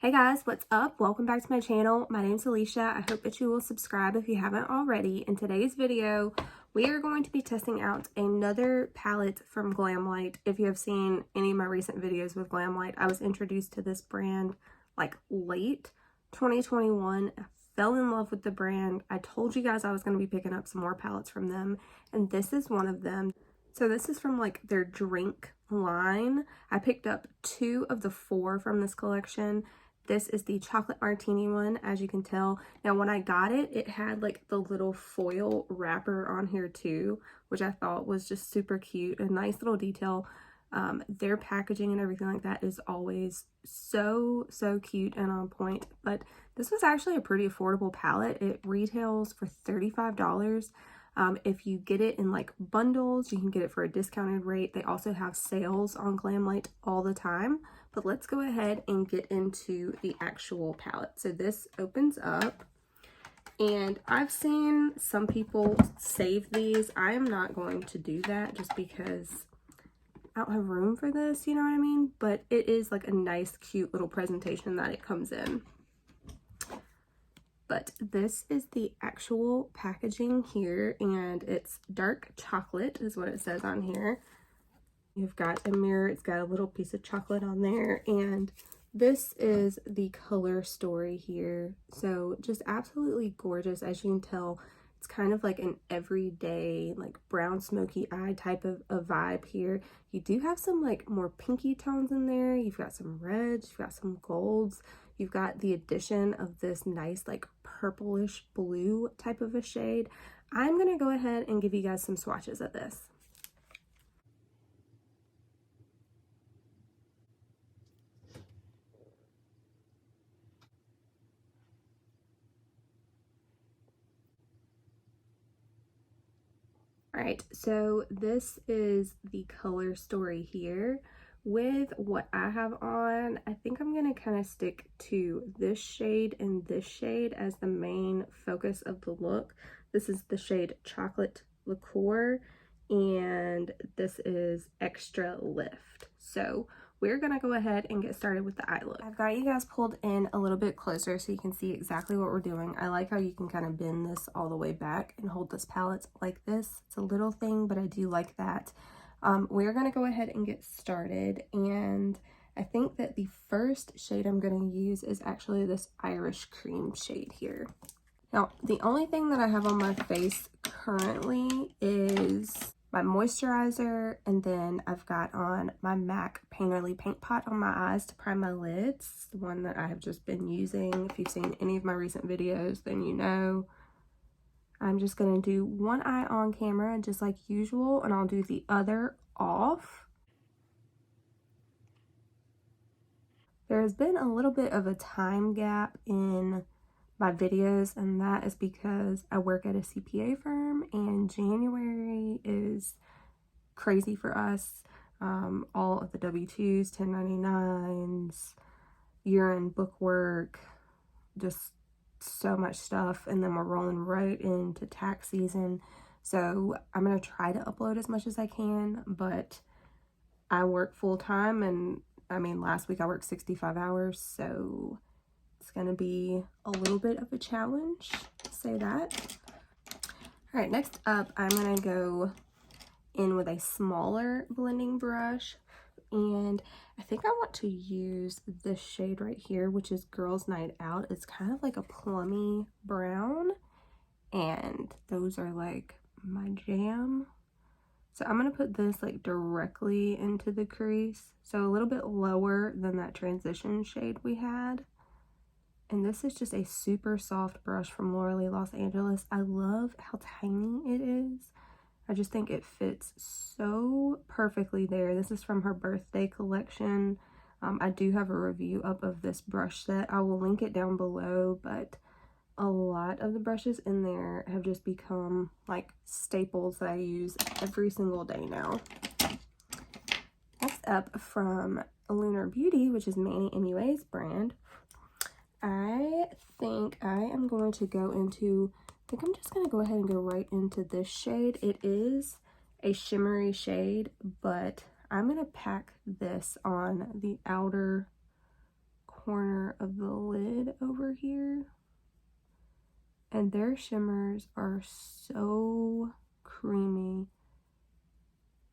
Hey guys, what's up? Welcome back to my channel. My name's Alicia. I hope that you will subscribe if you haven't already. In today's video, we are going to be testing out another palette from Glamlite. If you have seen any of my recent videos with Glamlite, I was introduced to this brand like late 2021. I fell in love with the brand. I told you guys I was going to be picking up some more palettes from them, and this is one of them. So this is from like their drink line. I picked up 2 of the 4 from this collection. This is the chocolate martini one, as you can tell. Now, when I got it, it had like the little foil wrapper on here too, which I thought was just super cute. A nice little detail. Their packaging and everything like that is always so cute and on point. But this was actually a pretty affordable palette. It retails for $35. If you get it in like bundles, you can get it for a discounted rate. They also have sales on Glamlite all the time. But let's go ahead and get into the actual palette. So this opens up, and I've seen some people save these. I am not going to do that just because I don't have room for this, you know what I mean? But it is like a nice, cute little presentation that it comes in. But this is the actual packaging here, and it's dark chocolate is what it says on here. You've got a mirror, it's got a little piece of chocolate on there, and this is the color story here. So just absolutely gorgeous. As you can tell, it's kind of like an everyday, like brown smoky eye type of a vibe here. You do have some like more pinky tones in there. You've got some reds, you've got some golds. You've got the addition of this nice like purplish blue type of a shade. I'm gonna go ahead and give you guys some swatches of this. Alright, so this is the color story here. With what I have on, I think I'm going to kind of stick to this shade and this shade as the main focus of the look. This is the shade Chocolate Liqueur, and this is Extra Lift. So we're going to go ahead and get started with the eye look. I've got you guys pulled in a little bit closer so you can see exactly what we're doing. I like how you can kind of bend this all the way back and hold this palette like this. It's a little thing, but I do like that. We're going to go ahead and get started, and I think that the first shade I'm going to use is actually this Irish Cream shade here. Now, the only thing that I have on my face currently is my moisturizer, and then I've got on my MAC Painterly Paint Pot on my eyes to prime my lids, the one that I have just been using. If you've seen any of my recent videos, then you know. I'm just going to do one eye on camera just like usual, and I'll do the other off. There has been a little bit of a time gap in my videos, and that is because I work at a CPA firm, and January is crazy for us. All of the W-2s, 1099s, year-end book work, just so much stuff, and then we're rolling right into tax season. So I'm gonna try to upload as much as I can, but I work full-time, and I mean last week I worked 65 hours, so it's gonna be a little bit of a challenge, to say that. All right, next up I'm gonna go in with a smaller blending brush, and I think I want to use this shade right here, which is Girls Night Out. It's kind of like a plummy brown, and those are like my jam. So I'm going to put this like directly into the crease, so a little bit lower than that transition shade we had. And this is just a super soft brush from Laura Los Angeles. I love how tiny it is. I just think it fits so perfectly there. This is from her birthday collection. I do have a review up of this brush set. I will link it down below, but a lot of the brushes in there have just become like staples that I use every single day now. Next up, from Lunar Beauty, which is Manny MUA's brand, I think I am going to go into, I think I'm just going to go ahead and go right into this shade. It is a shimmery shade, but I'm going to pack this on the outer corner of the lid over here. And their shimmers are so creamy.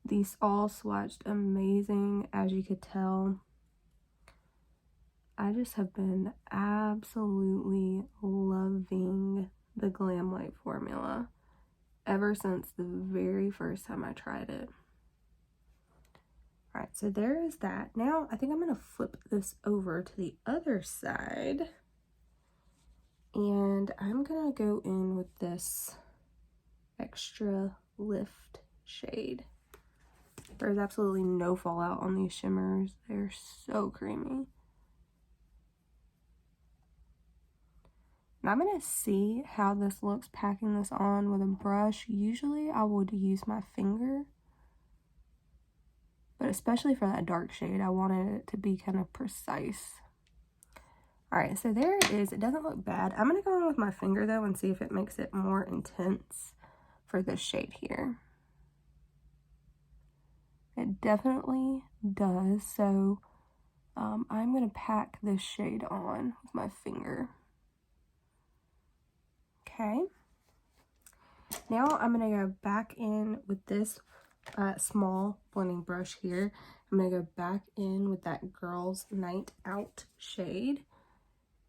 These all swatched amazing, as you could tell. I just have been absolutely loving the Glamlite formula ever since the very first time I tried it. Alright, so there is that. Now, I think I'm going to flip this over to the other side. And I'm going to go in with this Extra Lift shade. There's absolutely no fallout on these shimmers. They're so creamy. And I'm going to see how this looks packing this on with a brush. Usually I would use my finger. But especially for that dark shade, I wanted it to be kind of precise. Alright, so there it is. It doesn't look bad. I'm going to go in with my finger though and see if it makes it more intense for this shade here. It definitely does. So I'm going to pack this shade on with my finger. Okay. Now I'm going to go back in with this small blending brush here. I'm going to go back in with that Girls Night Out shade.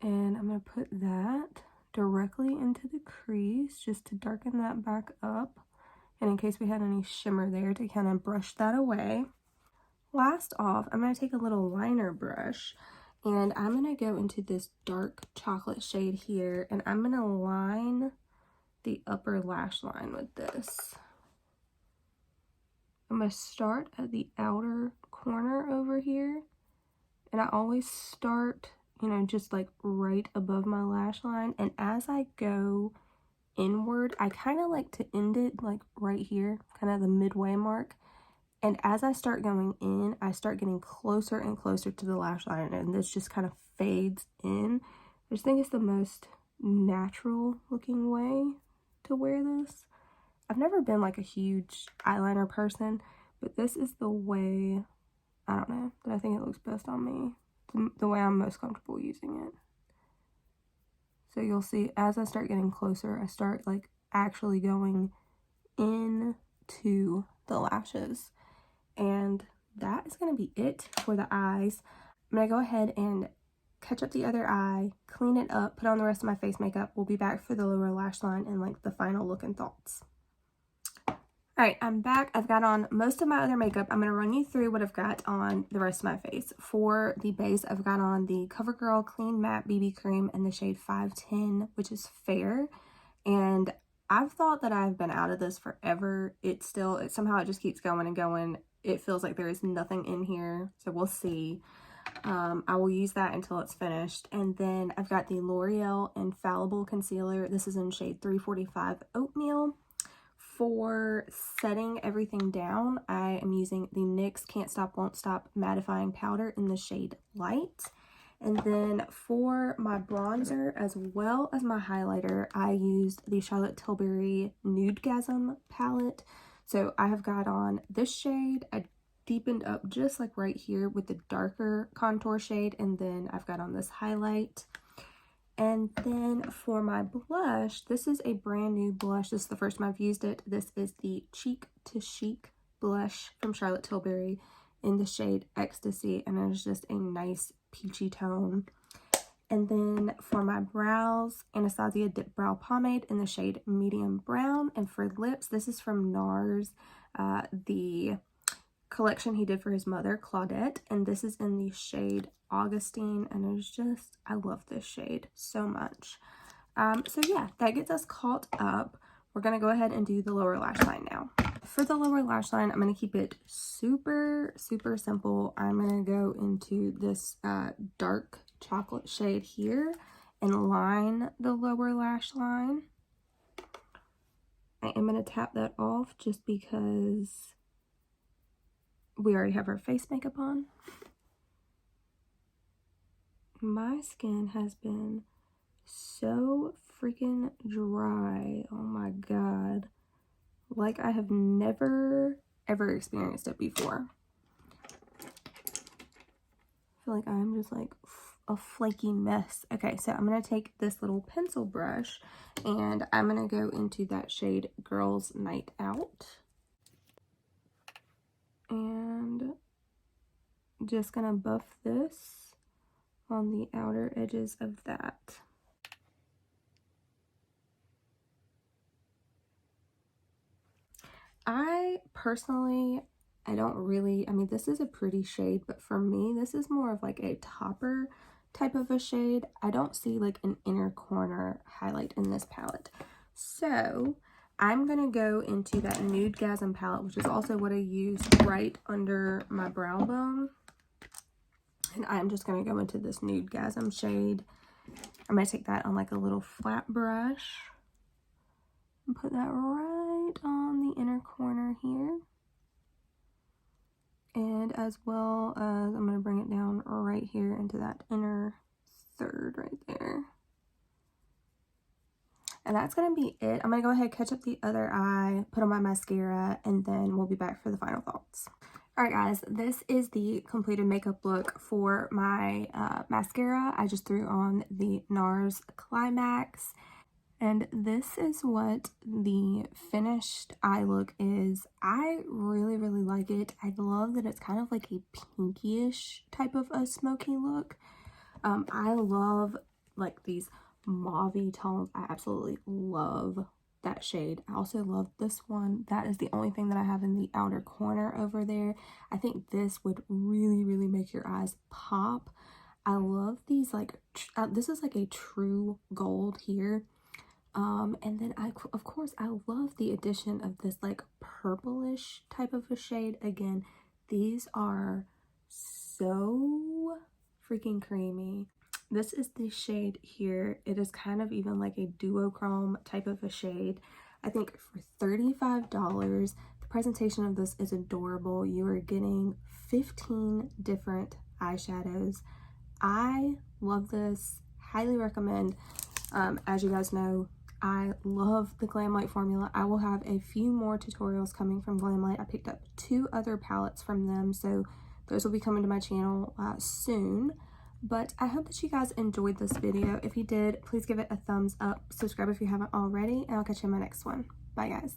And I'm going to put that directly into the crease just to darken that back up. And in case we had any shimmer there, to kind of brush that away. Last off, I'm going to take a little liner brush and I'm going to go into this dark chocolate shade here and I'm going to line the upper lash line with this. I'm going to start at the outer corner over here, and I always start, you know, just like right above my lash line, and as I go inward, I kind of like to end it like right here, kind of the midway mark. And as I start going in, I start getting closer and closer to the lash line, and this just kind of fades in. I just think it's the most natural looking way to wear this. I've never been like a huge eyeliner person, but this is the way, I don't know, that I think it looks best on me. The way I'm most comfortable using it. So you'll see as I start getting closer, I start like actually going into the lashes. And that is going to be it for the eyes. I'm going to go ahead and catch up the other eye, clean it up, put on the rest of my face makeup. We'll be back for the lower lash line and like the final look and thoughts. Alright, I'm back. I've got on most of my other makeup. I'm going to run you through what I've got on the rest of my face. For the base, I've got on the CoverGirl Clean Matte BB Cream in the shade 510, which is fair. And I've thought that I've been out of this forever. It somehow it just keeps going and going. It feels like there is nothing in here, so we'll see. I will use that until it's finished. And then I've got the L'Oreal Infallible Concealer. This is in shade 345 Oatmeal. For setting everything down, I am using the NYX Can't Stop Won't Stop Mattifying Powder in the shade Light. And then for my bronzer as well as my highlighter, I used the Charlotte Tilbury Nudegasm palette. So I have got on this shade. I deepened up just like right here with the darker contour shade, and then I've got on this highlight. And then for my blush, this is a brand new blush. This is the first time I've used it. This is the Cheek to Chic blush from Charlotte Tilbury in the shade Ecstasy, and it's just a nice peachy tone. And then for my brows, Anastasia Dip Brow Pomade in the shade Medium Brown. And for lips, this is from NARS, the collection he did for his mother, Claudette, and this is in the shade Augustine, and it's just, I love this shade so much. So yeah, that gets us caught up. We're going to go ahead and do the lower lash line now. For the lower lash line, I'm going to keep it super, super simple. I'm going to go into this dark chocolate shade here and line the lower lash line. I am going to tap that off just because we already have our face makeup on. My skin has been so freaking dry. Oh my god. Like I have never ever experienced it before. I feel like I'm just like a flaky mess. Okay, so I'm going to take this little pencil brush and I'm going to go into that shade Girls Night Out. And just going to buff this on the outer edges of that. I personally, I don't really, I mean, this is a pretty shade, but for me, this is more of like a topper type of a shade. I don't see like an inner corner highlight in this palette. So I'm going to go into that Nudegasm palette, which is also what I use right under my brow bone. And I'm just going to go into this Nudegasm shade. I'm going to take that on like a little flat brush and put that right on the inner corner here. And as well as I'm going to bring it down right here into that inner third right there. And that's going to be it. I'm going to go ahead, catch up the other eye, put on my mascara, and then we'll be back for the final thoughts. Alright guys, this is the completed makeup look for my mascara. I just threw on the NARS Climax. And this is what the finished eye look is. I really, really like it. I love that it's kind of like a pinkyish type of a smoky look. I love like these mauve-y tones. I absolutely love that shade. I also love this one. That is the only thing that I have in the outer corner over there. I think this would really, really make your eyes pop. I love these like, this is like a true gold here. And then of course, I love the addition of this like purplish type of a shade. Again, these are so freaking creamy. This is the shade here. It is kind of even like a duochrome type of a shade. I think for $35, the presentation of this is adorable. You are getting 15 different eyeshadows. I love this, highly recommend. As you guys know, I love the Glamlite formula. I will have a few more tutorials coming from Glamlite. I picked up 2 other palettes from them, so those will be coming to my channel soon. But I hope that you guys enjoyed this video. If you did, please give it a thumbs up. Subscribe if you haven't already, and I'll catch you in my next one. Bye, guys.